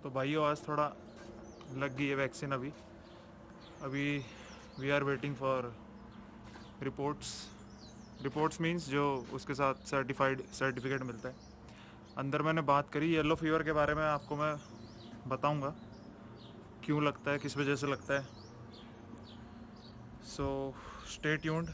तो भाइयों आज थोड़ा लग गई है वैक्सीन। अभी अभी we are waiting for reports. Reports means जो उसके साथ सर्टिफिकेट मिलता है। अंदर मैंने बात करी येलो फीवर के बारे में, आपको मैं बताऊंगा क्यों लगता है, किस वजह से लगता है। So stay tuned.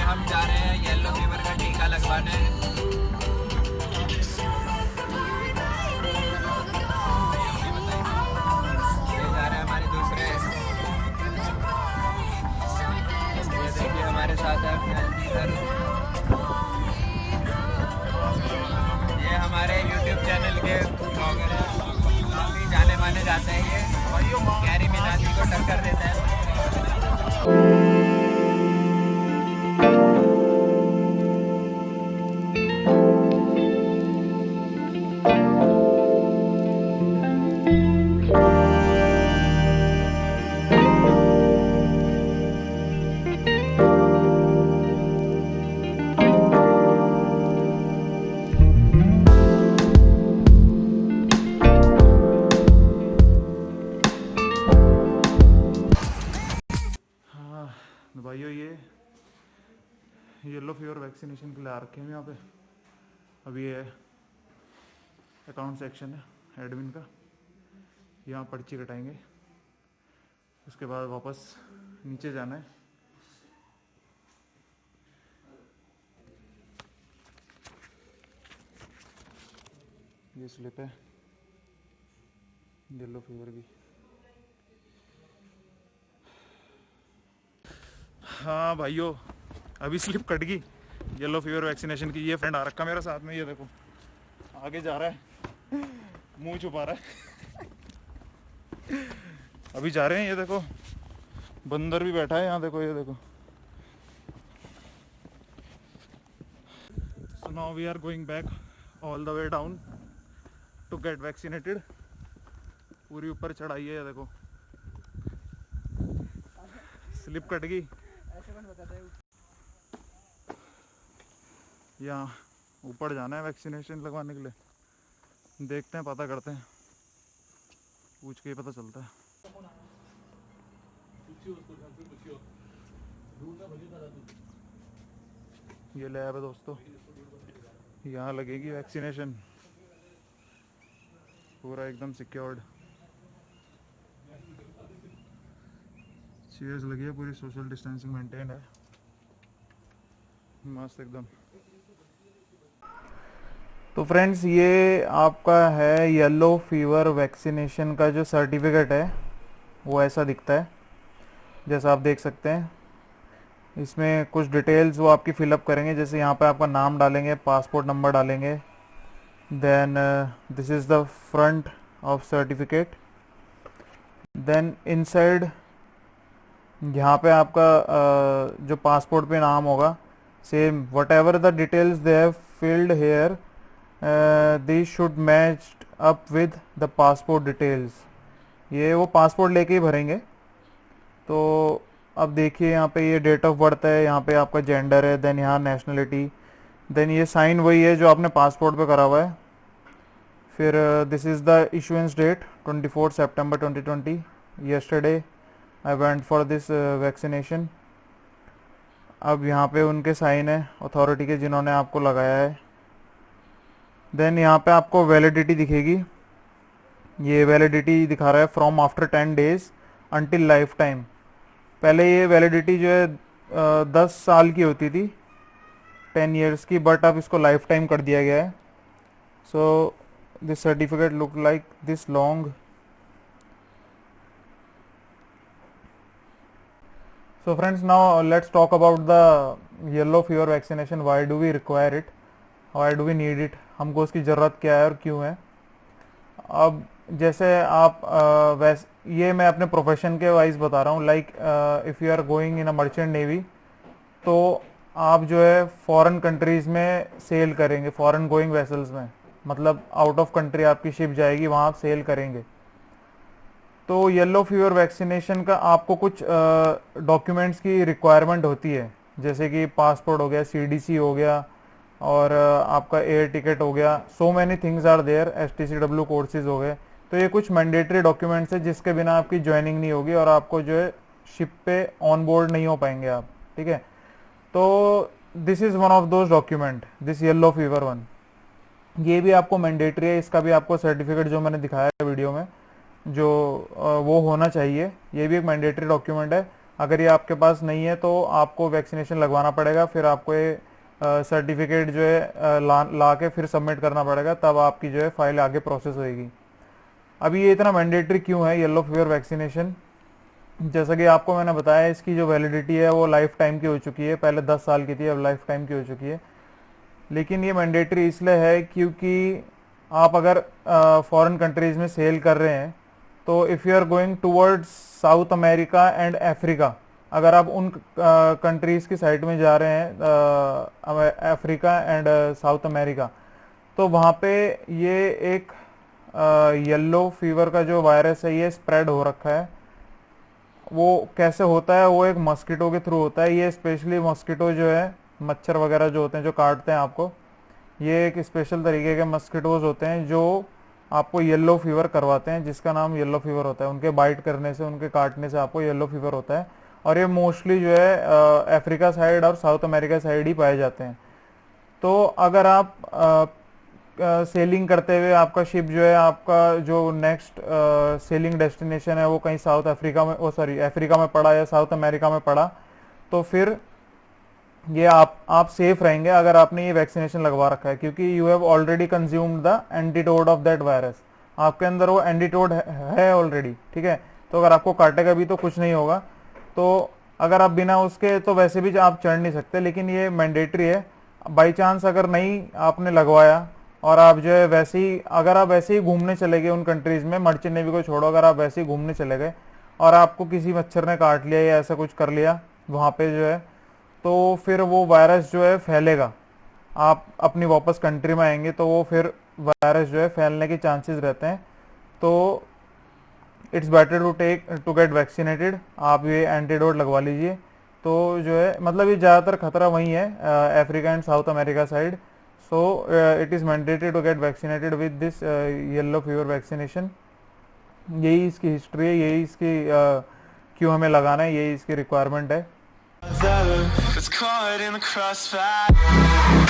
हम जा रहे हैं येलो फीवर का टीका लगवाने। ये जा रहे हैं हमारे दूसरे, ये देखिए हमारे साथ है सर। ये हमारे YouTube चैनल के ब्लॉगर हैं, काफ़ी जाने माने जाते हैं। ये कैरी मिनाटी को टक्कर देता है। हाँ भाइयों, ये येलो फीवर वैक्सीनेशन के लिए आ रखे हैं यहाँ पे। अभी ये अकाउंट सेक्शन है एडमिन का, यहाँ पर्ची कटाएंगे, उसके बाद वापस नीचे जाना है। ये स्लिप है येलो फीवर की। हाँ भाइयों, अभी स्लिप कट गई येलो फीवर वैक्सीनेशन की। ये फ्रेंड आ रखा मेरा साथ में, ये देखो आगे जा रहा है, मुंह छुपा रहा है। अभी जा रहे हैं, ये देखो बंदर भी बैठा है यहाँ, देखो ये देखो। So now we are going back all the way down to get vaccinated. पूरी ऊपर चढ़ाई है, ये देखो स्लिप कट गई। यहाँ ऊपर जाना है वैक्सीनेशन लगवाने के लिए। देखते हैं, पता करते हैं, पूछ के ही पता चलता है। ये लैब है दोस्तों, यहाँ लगेगी वैक्सीनेशन, पूरा एकदम सिक्योर्ड। चेयर्स लगी है, पूरी सोशल डिस्टेंसिंग मेंटेन है, मस्त एकदम। तो फ्रेंड्स, ये आपका है येलो फीवर वैक्सीनेशन का जो सर्टिफिकेट है, वो ऐसा दिखता है जैसा आप देख सकते हैं। इसमें कुछ डिटेल्स वो आपकी फिलअप करेंगे, जैसे यहाँ पे आपका नाम डालेंगे, पासपोर्ट नंबर डालेंगे। Then this is the front of certificate. Then inside यहाँ पे आपका जो पासपोर्ट पे नाम होगा, same whatever the details they have filled here, this should match up with the passport details. ये वो पासपोर्ट लेके ही भरेंगे। तो अब देखिए यहाँ पे ये डेट ऑफ बर्थ है, यहाँ पे आपका जेंडर है, देन यहाँ नेशनलिटी, देन ये साइन वही है जो आपने पासपोर्ट पे करा हुआ है। फिर this is the issuance date 24 सितंबर 2020। Yesterday I went for this vaccination. अब यहाँ पे उनके साइन है अथॉरिटी के जिन्होंने आपको लगाया है। देन यहाँ पे आपको वैलिडिटी दिखेगी, ये वैलिडिटी दिखा रहा है from after 10 days until life time. पहले ये वैलिडिटी जो है 10 साल की होती थी, 10 ईयर्स की, बट अब इसको लाइफ टाइम कर दिया गया है। So this certificate look like this long. So friends, now let's talk about the yellow fever vaccination, why do we require it, why do we need it, हमको उसकी ज़रूरत क्या है और क्यों है। अब जैसे आप ये मैं अपने प्रोफेशन के वाइज बता रहा हूँ, like if you are going in a merchant navy, तो आप जो है फॉरेन कंट्रीज़ में सेल करेंगे, फॉरेन गोइंग वेसल्स में, मतलब आउट ऑफ कंट्री आपकी शिप जाएगी, वहाँ आप सेल करेंगे। तो येलो फीवर वैक्सीनेशन का आपको कुछ डॉक्यूमेंट्स की रिक्वायरमेंट होती है, जैसे कि पासपोर्ट हो गया, सीडीसी हो गया, और आपका एयर टिकट हो गया, so many things are there, STCW courses हो गए। तो ये कुछ मैंडेटरी डॉक्यूमेंट्स है जिसके बिना आपकी ज्वाइनिंग नहीं होगी और आपको जो है शिप पे ऑन बोर्ड नहीं हो पाएंगे आप, ठीक है। तो this is one of those document, this yellow fever one, ये भी आपको मैंडेटरी है, इसका भी आपको सर्टिफिकेट जो मैंने दिखाया है वीडियो में, जो वो होना चाहिए। ये भी एक मैंडेटरी डॉक्यूमेंट है। अगर ये आपके पास नहीं है तो आपको वैक्सीनेशन लगवाना पड़ेगा, फिर आपको ये सर्टिफिकेट जो है ला के फिर सबमिट करना पड़ेगा, तब आपकी जो है फाइल आगे प्रोसेस होएगी। अभी ये इतना मैंडेटरी क्यों है येलो फीवर वैक्सीनेशन? जैसा कि आपको मैंने बताया, इसकी जो वैलिडिटी है वो लाइफ टाइम की हो चुकी है, पहले 10 साल की थी, अब लाइफ टाइम की हो चुकी है। लेकिन ये मैंडेटरी इसलिए है क्योंकि आप अगर फॉरेन कंट्रीज में सेल कर रहे हैं, तो if you are going towards South America and Africa, अगर आप उन कंट्रीज़ की साइड में जा रहे हैं, अफ्रीका एंड साउथ अमेरिका, तो वहाँ पे ये एक येलो फीवर का जो वायरस है ये स्प्रेड हो रखा है। वो कैसे होता है? वो एक मस्कीटो के थ्रू होता है। ये स्पेशली मस्कीटो जो है, मच्छर वगैरह जो होते हैं जो काटते हैं आपको, ये एक स्पेशल तरीके के मस्कीटोज होते हैं जो आपको येलो फीवर करवाते हैं, जिसका नाम येलो फीवर होता है। उनके बाइट करने से, उनके काटने से आपको येलो फीवर होता है, और ये मोस्टली जो है अफ्रीका साइड और साउथ अमेरिका साइड ही पाए जाते हैं। तो अगर आप सेलिंग करते हुए आपका शिप जो है, आपका जो नेक्स्ट सेलिंग डेस्टिनेशन है वो कहीं साउथ अफ्रीका में, अफ्रीका में पड़ा या साउथ अमेरिका में पड़ा, तो फिर ये आप सेफ रहेंगे अगर आपने ये वैक्सीनेशन लगवा रखा है, क्योंकि you have already consumed the antidote of that virus. आपके अंदर वो एंटीटोड है ऑलरेडी, ठीक है। तो अगर आपको काटेगा भी तो कुछ नहीं होगा। तो अगर आप बिना उसके, तो वैसे भी आप चढ़ नहीं सकते, लेकिन ये मैंडेटरी है। बाई चांस अगर नहीं आपने लगवाया और आप जो है वैसे ही, अगर आप वैसे ही घूमने चले गए उन कंट्रीज में, मर्चेंट नेवी को छोड़ो, अगर आप वैसे ही घूमने चले गए और आपको किसी मच्छर ने काट लिया या ऐसा कुछ कर लिया वहाँ पे जो है, तो फिर वो वायरस जो है फैलेगा। आप अपनी वापस कंट्री में आएंगे तो वो फिर वायरस जो है फैलने के चांसेस रहते हैं। तो it's better to get vaccinated. आप ये एंटीडोट लगवा लीजिए। तो जो है मतलब ये ज़्यादातर खतरा वही है, Africa and South America side. So it is mandatory to get vaccinated with this yellow fever vaccination. यही इसकी हिस्ट्री है, यही इसकी क्यों हमें लगाना है, यही इसकी रिक्वायरमेंट है। That's caught in the crossfire.